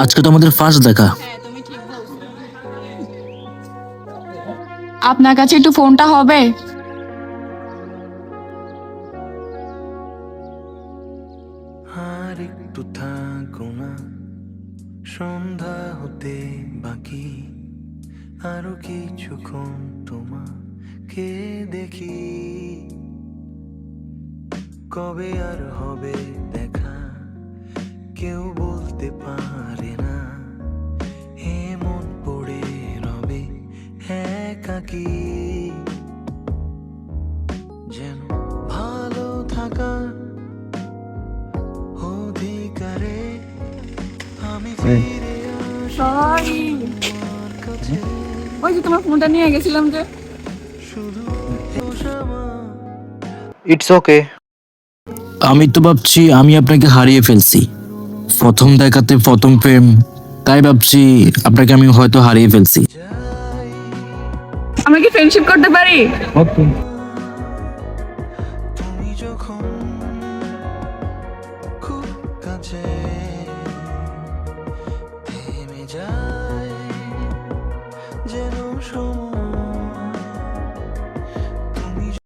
আজকে তো আমাদের ফার্স্ট দেখা। আপনার কাছে একটু ফোনটা হবে? আর একটু থাকো না, সন্ধ্যা হতে বাকি আরো কিছুক্ষণ তোমাকে দেখি। কবে আর হবে দেখা কেউ বলতে পারে না, এমন পড়ে রবে একাকি। যেন ভালো থাকা অধিকারে আমি ফিরে সরি, আমার কাছে। ওই যে তোমার ফোনটা নিয়ে গেছিলাম যে। শুধু সময় ইটস ওকে। আমি তো ভাবছি আমি আপনাকে হারিয়ে ফেলছি। প্রথম দেখাতে প্রথম প্রেম, তাই ভাবছি আপনাকে আমি হয়তো হারিয়ে ফেলছি। আমরা কি ফ্রেন্ডশিপ করতে পারি? তুমি যখন